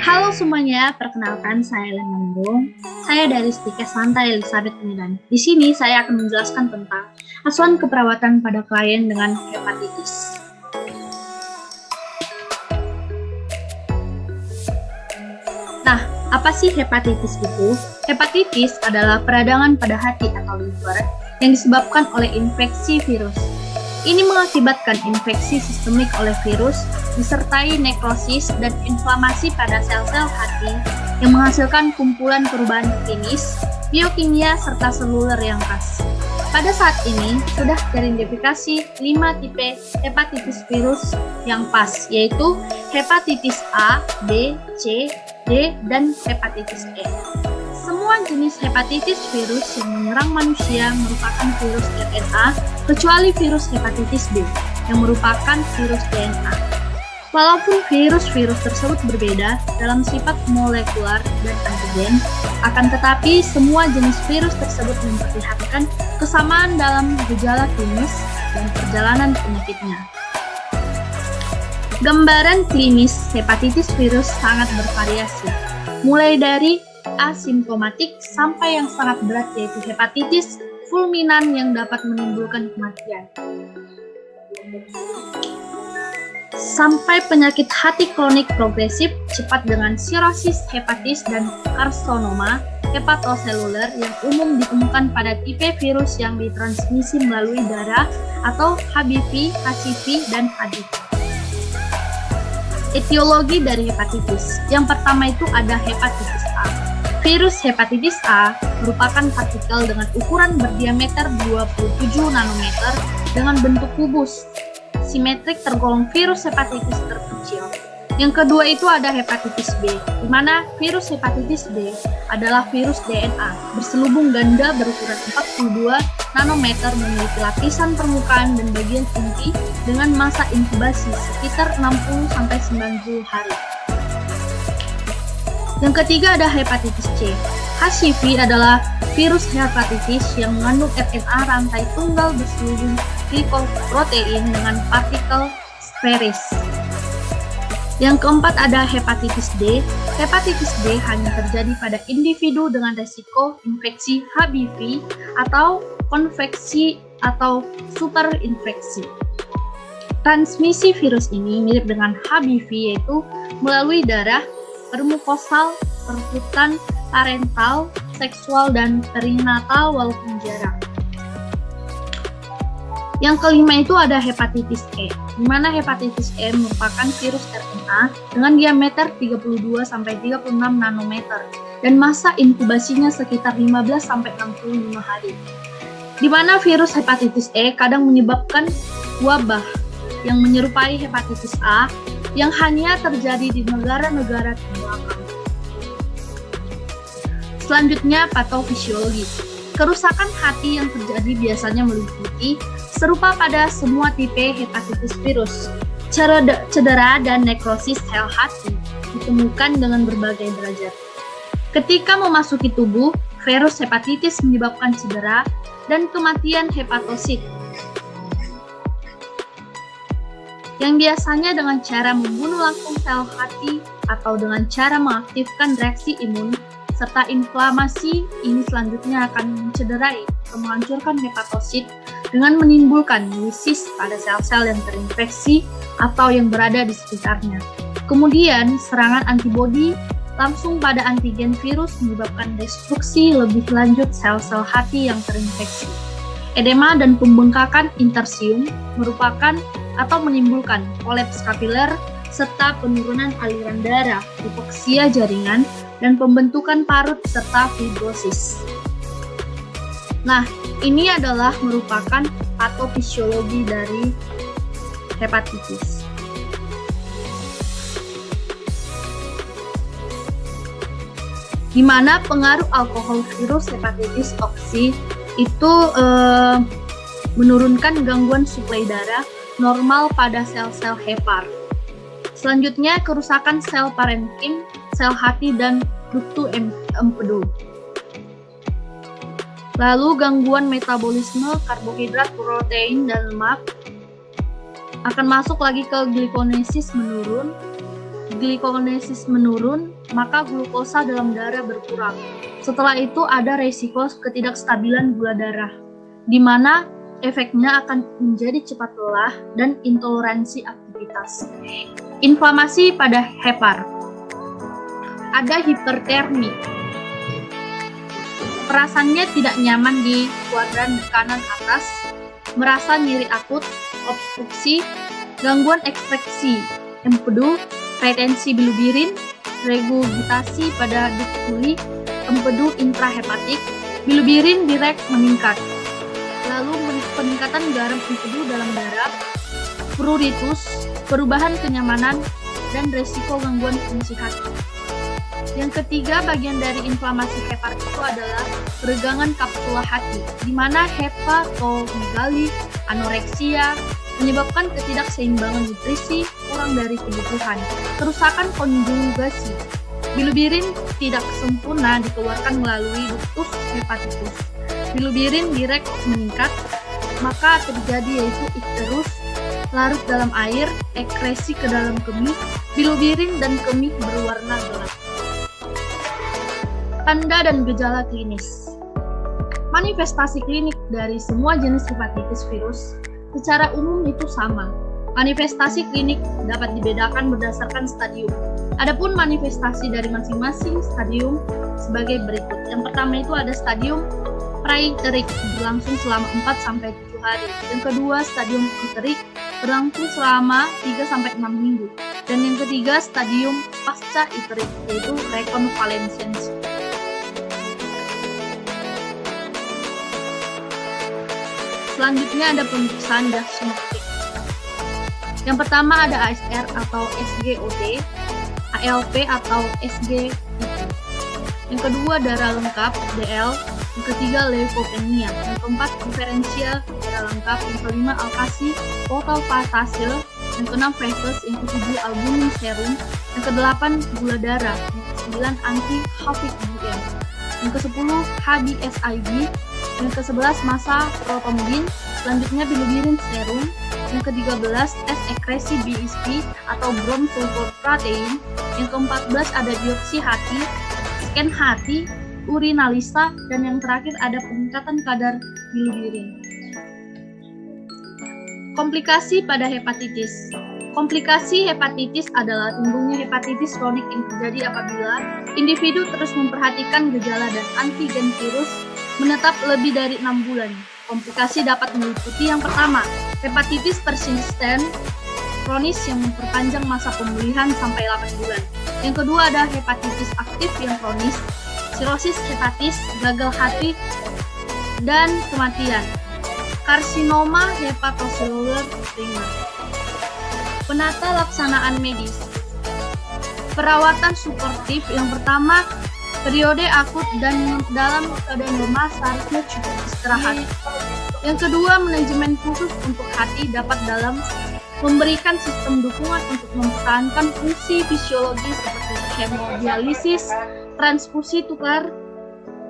Halo semuanya, perkenalkan saya Ellen Mendung. Saya dari Stikes Lantai Elizabeth Milan. Di sini saya akan menjelaskan tentang asuhan keperawatan pada klien dengan hepatitis. Nah, apa sih hepatitis itu? Hepatitis adalah peradangan pada hati atau liver yang disebabkan oleh infeksi virus. Ini mengakibatkan infeksi sistemik oleh virus, disertai nekrosis dan inflamasi pada sel-sel hati yang menghasilkan kumpulan perubahan klinis, biokimia, serta seluler yang khas. Pada saat ini, sudah teridentifikasi 5 tipe hepatitis virus yang pas, yaitu hepatitis A, B, C, D, dan hepatitis E. Semua jenis hepatitis virus yang menyerang manusia merupakan virus RNA, kecuali virus hepatitis B, yang merupakan virus DNA. Walaupun virus-virus tersebut berbeda dalam sifat molekular dan antigen, akan tetapi semua jenis virus tersebut memperlihatkan kesamaan dalam gejala klinis dan perjalanan penyakitnya. Gambaran klinis hepatitis virus sangat bervariasi, mulai dari asimptomatik sampai yang sangat berat, yaitu hepatitis fulminan yang dapat menimbulkan kematian, sampai penyakit hati kronik progresif cepat dengan sirosis hepatis dan karsinoma hepatoseluler yang umum ditemukan pada tipe virus yang ditransmisi melalui darah atau HBV, HCV, dan HIV. Etiologi dari hepatitis. Yang pertama itu ada hepatitis A. Virus hepatitis A merupakan partikel dengan ukuran berdiameter 27 nanometer dengan bentuk kubus, simetrik tergolong virus hepatitis terkecil. Yang kedua itu ada hepatitis B, di mana virus hepatitis B adalah virus DNA berselubung ganda berukuran 42 nanometer memiliki lapisan permukaan dan bagian inti dengan masa inkubasi sekitar 60-90 hari. Yang ketiga ada hepatitis C. HCV adalah virus hepatitis yang mengandung RNA rantai tunggal berselubung glicoprotein dengan partikel spheris. Yang keempat ada hepatitis D. Hepatitis D hanya terjadi pada individu dengan resiko infeksi HBV atau konveksi atau superinfeksi. Transmisi virus ini mirip dengan HBV, yaitu melalui darah, permukosal, perkutan, parental, seksual, dan perinatal walaupun jarang. Yang kelima itu ada hepatitis E, di mana hepatitis E merupakan virus RNA dengan diameter 32-36 nanometer dan masa inkubasinya sekitar 15-65 hari. Di mana virus hepatitis E kadang menyebabkan wabah yang menyerupai hepatitis A yang hanya terjadi di negara-negara terbelakang. Selanjutnya, patofisiologi. Kerusakan hati yang terjadi biasanya meliputi, serupa pada semua tipe hepatitis virus, cedera dan nekrosis sel hati ditemukan dengan berbagai derajat. Ketika memasuki tubuh, virus hepatitis menyebabkan cedera dan kematian hepatosit, yang biasanya dengan cara membunuh langsung sel hati atau dengan cara mengaktifkan reaksi imun serta inflamasi. Ini selanjutnya akan mencederai atau menghancurkan hepatosit dengan menimbulkan lisis pada sel-sel yang terinfeksi atau yang berada di sekitarnya. Kemudian serangan antibodi langsung pada antigen virus menyebabkan destruksi lebih lanjut sel-sel hati yang terinfeksi. Edema dan pembengkakan intersium merupakan atau menimbulkan kolaps kapiler serta penurunan aliran darah, hipoksia jaringan, dan pembentukan parut serta fibrosis. Nah, ini adalah merupakan patofisiologi dari hepatitis. Di mana pengaruh alkohol virus hepatitis oksi itu menurunkan gangguan suplai darah normal pada sel-sel hepar. Selanjutnya, kerusakan sel parenkim, sel hati, dan ductus empedu. Lalu gangguan metabolisme karbohidrat, protein, dan lemak akan masuk lagi ke glikonesis menurun. glikogenesis menurun, maka glukosa dalam darah berkurang. Setelah itu ada resiko ketidakstabilan gula darah, di mana efeknya akan menjadi cepat lelah dan intoleransi aktivitas. Inflamasi pada hepar. Ada hipertermi. Perasaannya tidak nyaman di kuadran kanan atas, merasa nyeri akut, obstruksi, gangguan ekstraksi, empedu, retensi bilirubirin, regurgitasi pada ductus tuli, empedu intrahepatik, bilirubirin direct meningkat. Lalu peningkatan garam empedu dalam darah, pruritus, perubahan kenyamanan, dan resiko gangguan fungsi hati. Yang ketiga, bagian dari inflamasi hepar itu adalah peregangan kapsula hati, di mana hepatomegali, anoreksia, menyebabkan ketidakseimbangan nutrisi, kurang dari kebutuhan, kerusakan konjugasi. Bilirubirin tidak sempurna dikeluarkan melalui ductus hepatikus. Bilirubirin direct meningkat, maka terjadi yaitu ikterus, larut dalam air, ekresi ke dalam kemih, bilirubirin dan kemih berwarna gelap. Tanda dan gejala klinis. Manifestasi klinik dari semua jenis hepatitis virus secara umum itu sama. Manifestasi klinik dapat dibedakan berdasarkan stadium. Adapun manifestasi dari masing-masing stadium sebagai berikut. Yang pertama itu ada stadium praikterik berlangsung selama 4-7 hari. Yang kedua, stadium iterik berlangsung selama 3-6 minggu. Dan yang ketiga, stadium pasca iterik yaitu rekonvalesens. Selanjutnya ada pemeriksaan diagnostik. Yang pertama ada ASR atau SGOT, ALP atau SGIT. Yang kedua darah lengkap DL. Yang ketiga leukopenia. Yang keempat diferensial darah lengkap. Yang kelima alkasi total patasil. Yang keenam Pfeiffer's. Yang ketujuh albumin serum. Yang kedelapan gula darah. Yang kesembilan anti-Hafid IgM. Yang kesepuluh HBsIg. Yang ke-11 massa protombin, selanjutnya bilirubirin serum. Yang ke-13 tes ekresi BSP atau brom sulfur protein. Yang ke-14 ada biopsi hati, scan hati, urinalisa, dan yang terakhir ada peningkatan kadar bilirubirin. Komplikasi pada hepatitis. Komplikasi hepatitis adalah timbulnya hepatitis kronik yang terjadi apabila individu terus memperhatikan gejala dan antigen virus menetap lebih dari 6 bulan. Komplikasi dapat meliputi yang pertama, hepatitis persisten kronis yang memperpanjang masa pemulihan sampai 8 bulan. Yang kedua ada hepatitis aktif yang kronis, sirosis hepatis, gagal hati, dan kematian. Karsinoma hepatoseluler primer. Penata laksanaan medis. Perawatan suportif yang pertama, periode akut dan dalam keadaan lemah seharusnya cukup istirahat. Yang kedua, manajemen khusus untuk hati dapat dalam memberikan sistem dukungan untuk mempertahankan fungsi fisiologis seperti hemodialisis, transfusi tukar,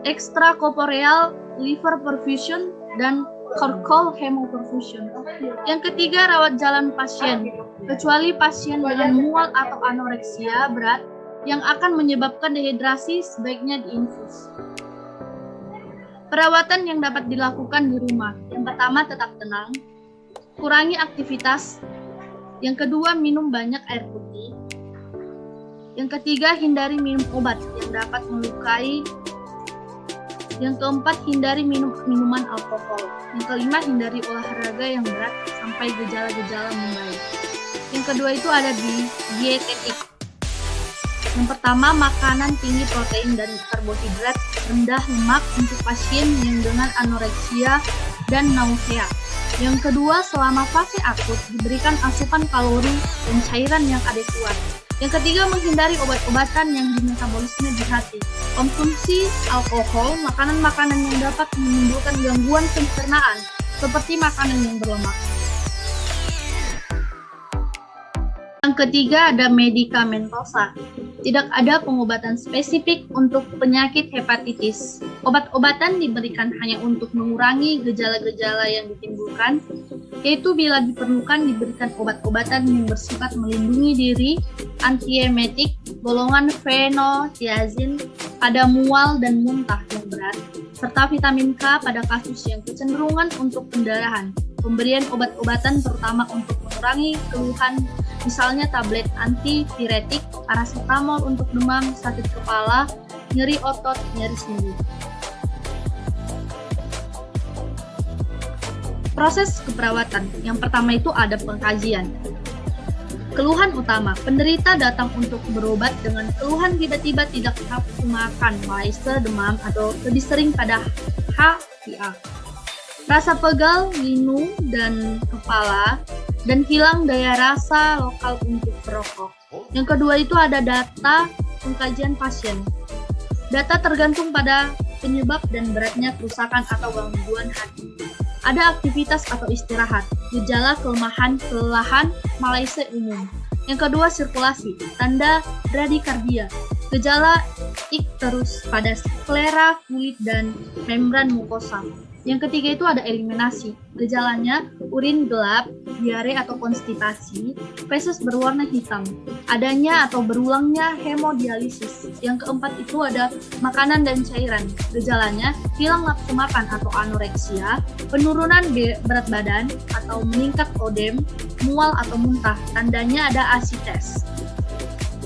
ekstrakorporeal, liver perfusion, dan cortical hemoperfusion. Yang ketiga, rawat jalan pasien, kecuali pasien dengan mual atau anoreksia berat yang akan menyebabkan dehidrasi sebaiknya diinfus. Perawatan yang dapat dilakukan di rumah. Yang pertama, tetap tenang, kurangi aktivitas. Yang kedua, minum banyak air putih. Yang ketiga, hindari minum obat yang dapat melukai. Yang keempat, hindari minuman alkohol. Yang kelima, hindari olahraga yang berat sampai gejala-gejala membaik. Yang kedua itu ada di dietetik. Yang pertama, makanan tinggi protein dan karbohidrat, rendah lemak untuk pasien yang dengan anoreksia dan nausea. Yang kedua, selama fase akut diberikan asupan kalori dan cairan yang adekuat. Yang ketiga, menghindari obat-obatan yang dimetabolisme di hati. Konsumsi alkohol, makanan-makanan yang dapat menimbulkan gangguan pencernaan, seperti makanan yang berlemak. Yang Yang ketiga ada medikamentosa. Tidak ada pengobatan spesifik untuk penyakit hepatitis. Obat-obatan diberikan hanya untuk mengurangi gejala-gejala yang ditimbulkan, yaitu bila diperlukan diberikan obat-obatan yang bersifat melindungi diri, antiemetik, golongan fenotiazin pada mual dan muntah yang berat, serta vitamin K pada kasus yang kecenderungan untuk pendarahan. Pemberian obat-obatan terutama untuk mengurangi keluhan, misalnya tablet antipiretik, paracetamol untuk demam, sakit kepala, nyeri otot, nyeri sendi. Proses keperawatan. Yang pertama itu ada pengkajian. Keluhan utama, penderita datang untuk berobat dengan keluhan tiba-tiba tidak nafsu makan, malaise, demam, atau lebih sering pada HIA. Rasa pegal, linu, dan kepala, dan hilang daya rasa lokal untuk perokok. Yang kedua itu ada data pengkajian pasien. Data tergantung pada penyebab dan beratnya kerusakan atau gangguan hati. Ada aktivitas atau istirahat, gejala kelemahan, kelelahan, malaise umum. Yang kedua sirkulasi, tanda bradikardia, gejala ikterus pada sklera kulit dan membran mukosa. Yang ketiga itu ada eliminasi, gejalanya urin gelap, diare atau konstipasi, feses berwarna hitam, adanya atau berulangnya hemodialisis. Yang keempat itu ada makanan dan cairan, gejalanya hilang nafsu makan atau anoreksia, penurunan berat badan atau meningkat odem, mual atau muntah, tandanya ada asites.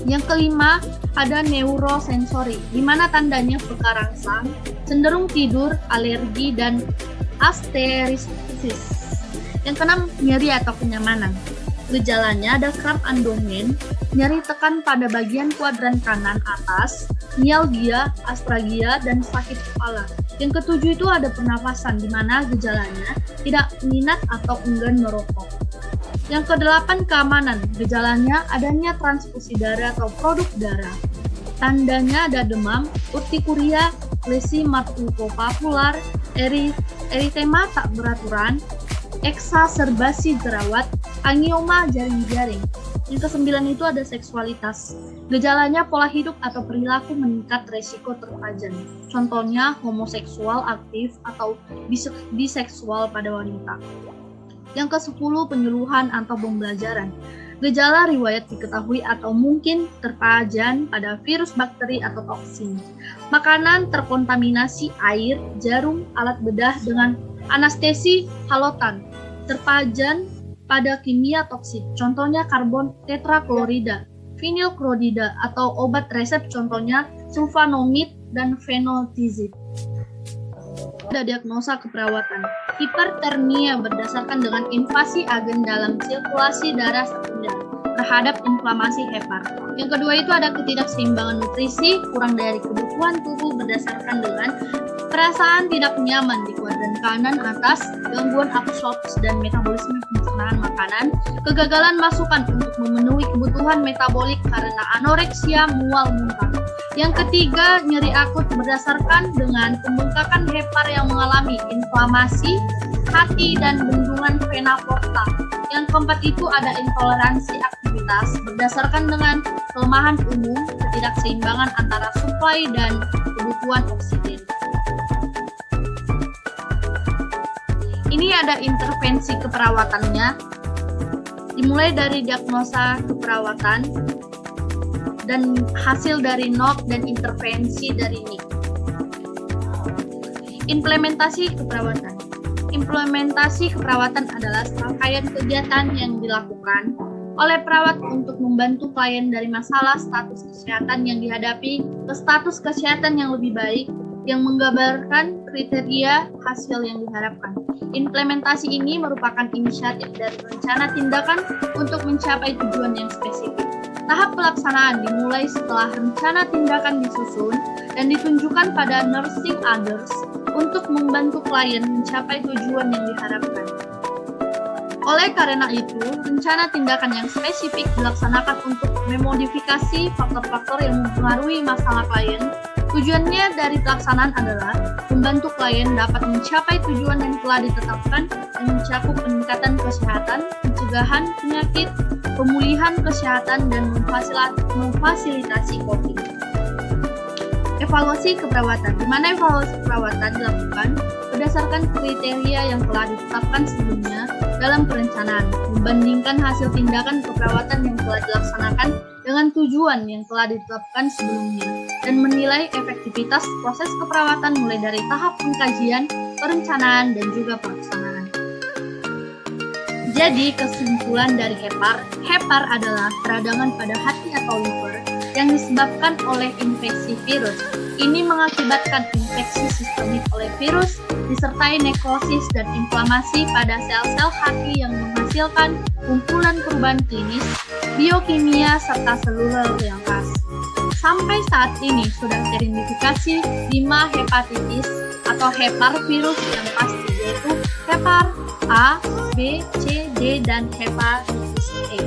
Yang kelima ada neurosensori, di mana tandanya peka rangsang, cenderung tidur, alergi, dan asterisis. Yang keenam nyeri atau kenyamanan. Gejalanya ada kramp abdomen, nyeri tekan pada bagian kuadran kanan atas, mialgia, astragia, dan sakit kepala. Yang ketujuh itu ada pernafasan, di mana gejalanya tidak minat atau enggan merokok. Yang kedelapan keamanan, gejalanya adanya transfusi darah atau produk darah. Tandanya ada demam, urtikuria, lesi makroopapular, eritema tak beraturan, eksaserbasi jerawat, angioma jaring-jaring. Yang kesembilan itu ada seksualitas. Gejalanya pola hidup atau perilaku meningkat resiko terpajan. Contohnya homoseksual aktif atau biseksual pada wanita. Yang ke-10 penyuluhan atau pembelajaran. Gejala riwayat diketahui atau mungkin terpajan pada virus, bakteri, atau toksin. Makanan terkontaminasi air, jarum, alat bedah dengan anestesi halotan. Terpajan pada kimia toksik, contohnya karbon tetraklorida, vinilklorida, atau obat resep contohnya sulfanomid dan fenotizid. Ada diagnosa keperawatan. Hipertermia berdasarkan dengan invasi agen dalam sirkulasi darah sekunder terhadap inflamasi hepar. Yang kedua itu ada ketidakseimbangan nutrisi, kurang dari kebutuhan tubuh berdasarkan dengan perasaan tidak nyaman di kuadran kanan atas, gangguan absorpsi dan metabolisme pencernaan makanan, kegagalan masukan untuk memenuhi kebutuhan metabolik karena anoreksia, mual, muntah. Yang ketiga, nyeri akut berdasarkan dengan pembengkakan hepar yang mengalami inflamasi hati dan bendungan vena porta. Yang keempat itu ada intoleransi aktivitas berdasarkan dengan kelemahan umum, ketidakseimbangan antara suplai dan kebutuhan oksigen. Ini ada intervensi keperawatannya, dimulai dari diagnosa keperawatan dan hasil dari NOC dan intervensi dari NIC. Implementasi keperawatan. Implementasi keperawatan adalah serangkaian kegiatan yang dilakukan oleh perawat untuk membantu klien dari masalah status kesehatan yang dihadapi ke status kesehatan yang lebih baik, yang menggambarkan kriteria hasil yang diharapkan. Implementasi ini merupakan inisiatif dari rencana tindakan untuk mencapai tujuan yang spesifik. Tahap pelaksanaan dimulai setelah rencana tindakan disusun dan ditunjukkan pada nursing others untuk membantu klien mencapai tujuan yang diharapkan. Oleh karena itu, rencana tindakan yang spesifik dilaksanakan untuk memodifikasi faktor-faktor yang mempengaruhi masalah klien Tujuannya dari pelaksanaan adalah membantu klien dapat mencapai tujuan yang telah ditetapkan dan mencakup peningkatan kesehatan, pencegahan penyakit, pemulihan kesehatan, dan memfasilitasi coping. Evaluasi keperawatan, di mana evaluasi keperawatan dilakukan berdasarkan kriteria yang telah ditetapkan sebelumnya dalam perencanaan, membandingkan hasil tindakan keperawatan yang telah dilaksanakan dengan tujuan yang telah ditetapkan sebelumnya, dan menilai efektivitas proses keperawatan mulai dari tahap pengkajian, perencanaan, dan juga pelaksanaan. Jadi, kesimpulan dari HEPAR adalah peradangan pada hati atau liver yang disebabkan oleh infeksi virus. Ini mengakibatkan infeksi sistemik oleh virus, disertai nekrosis dan inflamasi pada sel-sel hati yang menghasilkan kumpulan perubahan klinis, biokimia, serta seluler yang khas. Sampai saat ini sudah teridentifikasi 5 hepatitis atau HEPAR virus yang pasti, yaitu HEPAR A, B, C, D, dan hepatitis E.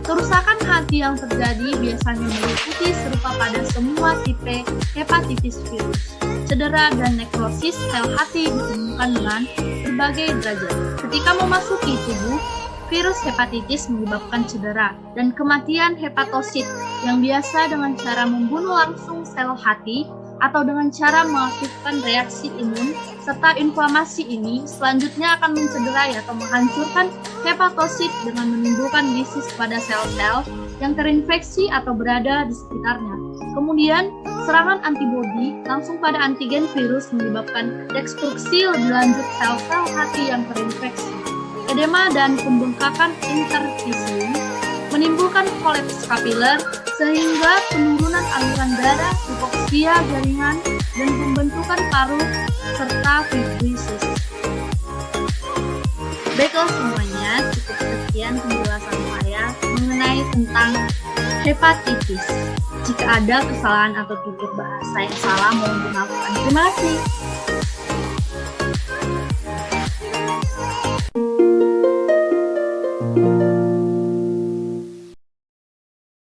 Kerusakan hati yang terjadi biasanya meliputi serupa pada semua tipe hepatitis virus. Cedera dan nekrosis sel hati ditemukan dengan berbagai derajat. Ketika memasuki tubuh, virus hepatitis menyebabkan cedera dan kematian hepatosit yang biasa dengan cara membunuh langsung sel hati atau dengan cara mengaktifkan reaksi imun, serta inflamasi ini selanjutnya akan mencederai atau menghancurkan hepatosit dengan menimbulkan lisis pada sel-sel yang terinfeksi atau berada di sekitarnya. Kemudian, serangan antibodi langsung pada antigen virus menyebabkan destruksi lebih lanjut sel-sel hati yang terinfeksi. Edema dan pembengkakan interstisium menimbulkan kolaps kapiler sehingga penurunan aliran darah, hipoksia jaringan, dan pembentukan paru serta fibrosis. Baiklah semuanya, cukup sekian penjelasan saya mengenai tentang hepatitis. Jika ada kesalahan atau tutur bahasa yang salah, mohon dimaafkan. Terima kasih.